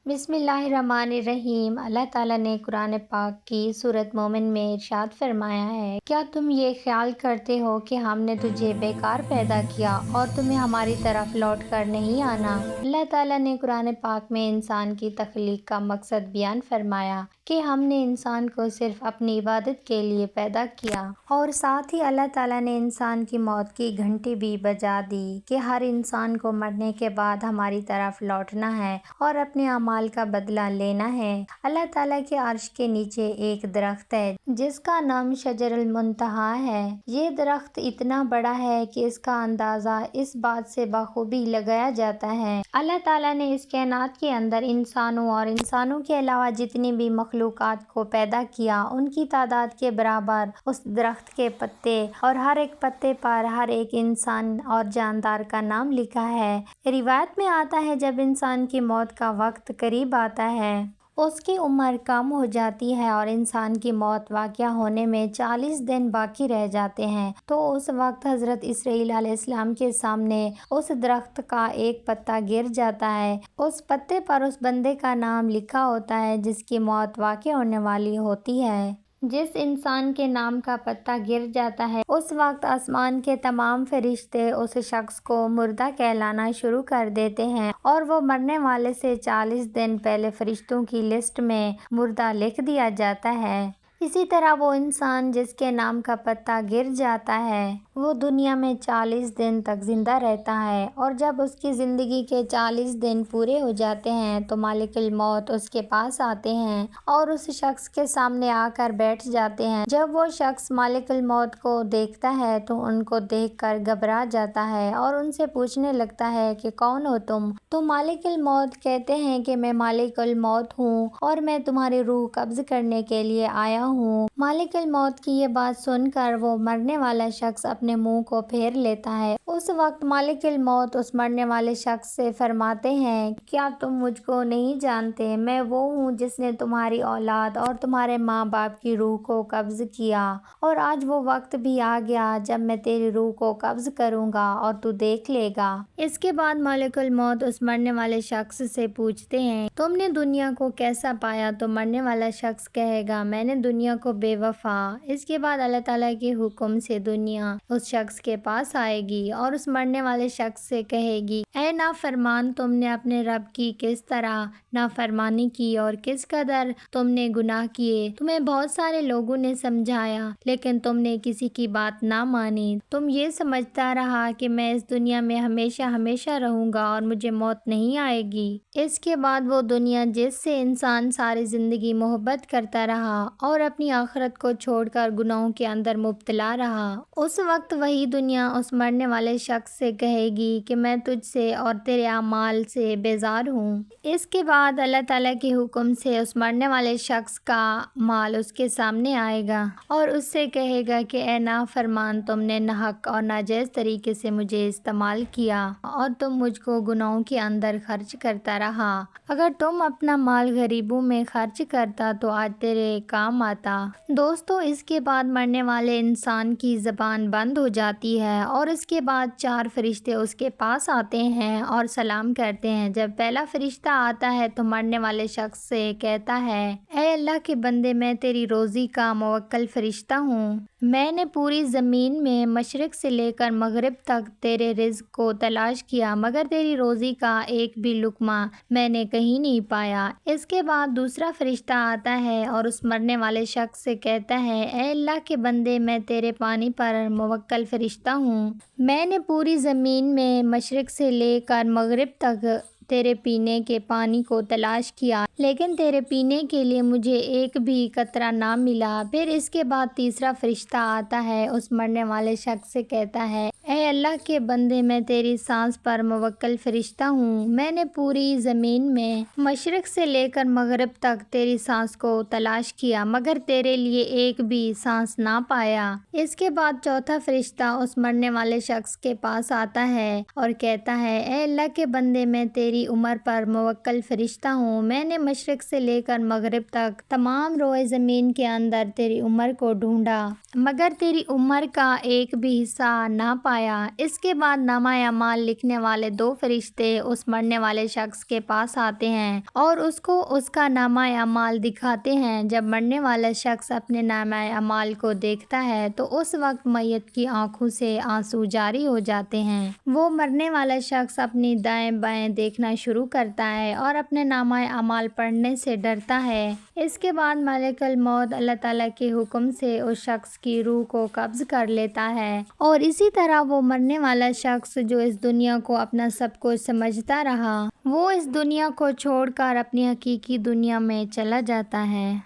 بسم اللہ الرحمن الرحیم۔ اللہ تعالیٰ نے قرآن پاک کی سورۃ مومن میں ارشاد فرمایا ہے، کیا تم یہ خیال کرتے ہو کہ ہم نے تجھے بیکار پیدا کیا اور تمہیں ہماری طرف لوٹ کر نہیں آنا؟ اللہ تعالیٰ نے قرآن پاک میں انسان کی تخلیق کا مقصد بیان فرمایا کہ ہم نے انسان کو صرف اپنی عبادت کے لیے پیدا کیا، اور ساتھ ہی اللہ تعالیٰ نے انسان کی موت کی گھنٹی بھی بجا دی کہ ہر انسان کو مرنے کے بعد ہماری طرف لوٹنا ہے اور اپنے اعمال کا بدلہ لینا ہے۔ اللہ تعالیٰ کے عرش کے نیچے ایک درخت ہے جس کا نام شجر المنتہا ہے۔ یہ درخت اتنا بڑا ہے کہ اس کا اندازہ اس بات سے بخوبی لگایا جاتا ہے۔ اللہ تعالیٰ نے اس کائنات کے اندر انسانوں اور انسانوں کے علاوہ جتنی بھی مخلوقات کو پیدا کیا، ان کی تعداد کے برابر اس درخت کے پتے، اور ہر ایک پتے پر ہر ایک انسان اور جاندار کا نام لکھا ہے۔ روایت میں آتا ہے جب انسان کی موت کا وقت قریب آتا ہے، اس کی عمر کم ہو جاتی ہے اور انسان کی موت واقع ہونے میں 40 دن باقی رہ جاتے ہیں، تو اس وقت حضرت اسرائیل علیہ السلام کے سامنے اس درخت کا ایک پتا گر جاتا ہے۔ اس پتے پر اس بندے کا نام لکھا ہوتا ہے جس کی موت واقع ہونے والی ہوتی ہے۔ جس انسان کے نام کا پتا گر جاتا ہے، اس وقت آسمان کے تمام فرشتے اس شخص کو مردہ کہلانا شروع کر دیتے ہیں، اور وہ مرنے والے سے 40 دن پہلے فرشتوں کی لسٹ میں مردہ لکھ دیا جاتا ہے۔ اسی طرح وہ انسان جس کے نام کا پتا گر جاتا ہے، وہ دنیا میں 40 دن تک زندہ رہتا ہے، اور جب اس کی زندگی کے 40 دن پورے ہو جاتے ہیں تو مالک الموت اس کے پاس آتے ہیں اور اس شخص کے سامنے آ کر بیٹھ جاتے ہیں۔ جب وہ شخص مالک الموت کو دیکھتا ہے تو ان کو دیکھ کر گھبرا جاتا ہے اور ان سے پوچھنے لگتا ہے کہ کون ہو تم؟ تو مالک الموت کہتے ہیں کہ میں مالک الموت ہوں اور میں تمہاری روح قبض کرنے کے لیے آیا ہوں۔ مالک الموت کی یہ بات سن کر وہ مرنے والا شخص اپنے منہ کو پھیر لیتا ہے۔ اس وقت مالک الموت اس مرنے والے شخص سے فرماتے ہیں، کیا تم مجھ کو نہیں جانتے؟ میں وہ ہوں جس نے تمہاری اولاد اور تمہارے ماں باپ کی روح کو قبض کیا، اور آج وہ وقت بھی آ گیا جب میں تیری روح کو قبض کروں گا اور تو دیکھ لے گا۔ اس کے بعد مالک الموت اس مرنے والے شخص سے پوچھتے ہیں، تم نے دنیا کو کیسا پایا؟ تو مرنے والا شخص کہے گا، میں نے دنیا کو بے وفا۔ اس کے بعد اللہ تعالیٰ کے حکم سے دنیا اس شخص کے پاس آئے گی اور اس مرنے والے شخص سے کہے گی، اے نافرمان، تم نے اپنے رب کی کس طرح نافرمانی کی اور کس قدر تم نے گناہ کیے۔ تمہیں بہت سارے لوگوں نے سمجھایا لیکن تم نے کسی کی بات نہ مانی۔ تم یہ سمجھتا رہا کہ میں اس دنیا میں ہمیشہ ہمیشہ رہوں گا اور مجھے موت نہیں آئے گی۔ اس کے بعد وہ دنیا جس سے انسان ساری زندگی محبت کرتا رہا اور اپنی آخرت کو چھوڑ کر گناہوں کے اندر مبتلا رہا، اس وقت وہی دنیا اس مرنے والے شخص سے کہے گی کہ میں تجھ سے اور تیرے اعمال سے بیزار ہوں۔ اس کے بعد اللہ تعالیٰ کے حکم سے اس مرنے والے شخص کا مال اس کے سامنے آئے گا اور اس سے کہے گا کہ اے نافرمان، تم نے ناحق اور ناجائز طریقے سے مجھے استعمال کیا اور تم مجھ کو گناہوں کے اندر خرچ کرتا رہا۔ اگر تم اپنا مال غریبوں میں خرچ کرتا تو آج تیرے کام آتا۔ دوستو، اس کے بعد مرنے والے انسان کی زبان بند ہو جاتی ہے اور اس کے بعد 4 فرشتے اس کے پاس آتے ہیں اور سلام کرتے ہیں۔ جب پہلا فرشتہ آتا ہے تو مرنے والے شخص سے کہتا ہے، اے اللہ کے بندے، میں تیری روزی کا موکل فرشتہ ہوں۔ میں نے پوری زمین میں مشرق سے لے کر مغرب تک تیرے رزق کو تلاش کیا، مگر تیری روزی کا ایک بھی لقمہ میں نے کہیں نہیں پایا۔ اس کے بعد دوسرا فرشتہ آتا ہے اور اس مرنے والے شخص سے کہتا ہے، اے اللہ کے بندے، میں تیرے پانی پر موکل فرشتہ ہوں۔ میں نے پوری زمین میں مشرق سے لے کر مغرب تک تیرے پینے کے پانی کو تلاش کیا، لیکن تیرے پینے کے لیے مجھے ایک بھی قطرہ نہ ملا۔ پھر اس کے بعد تیسرا فرشتہ آتا ہے، اس مرنے والے شخص سے کہتا ہے، اے اللہ کے بندے، میں تیری سانس پر موکل فرشتہ ہوں۔ میں نے پوری زمین میں مشرق سے لے کر مغرب تک تیری سانس کو تلاش کیا، مگر تیرے لیے ایک بھی سانس نہ پایا۔ اس کے بعد چوتھا فرشتہ اس مرنے والے شخص کے پاس آتا ہے اور کہتا ہے، اے اللہ کے بندے، میں تیری عمر پر موکل فرشتہ ہوں۔ میں نے مشرق سے لے کر مغرب تک تمام روئے زمین کے اندر تیری عمر کو ڈھونڈا، مگر تیری عمر کا ایک بھی حصہ نہ پایا۔ اس کے بعد نامہ اعمال لکھنے والے دو فرشتے اس مرنے والے شخص کے پاس آتے ہیں اور اس کو اس کا نامہ اعمال دکھاتے ہیں۔ جب مرنے والا شخص اپنے نامہ اعمال کو دیکھتا ہے تو اس وقت میت کی آنکھوں سے آنسو جاری ہو جاتے ہیں۔ وہ مرنے والا شخص اپنی دائیں بائیں دیکھنا شروع کرتا ہے اور اپنے نامہ اعمال پڑھنے سے ڈرتا ہے۔ اس کے بعد ملک الموت اللہ تعالیٰ کے حکم سے اس شخص کی روح کو قبض کر لیتا ہے، اور اسی طرح وہ مرنے والا شخص جو اس دنیا کو اپنا سب کچھ سمجھتا رہا، وہ اس دنیا کو چھوڑ کر اپنی حقیقی دنیا میں چلا جاتا ہے۔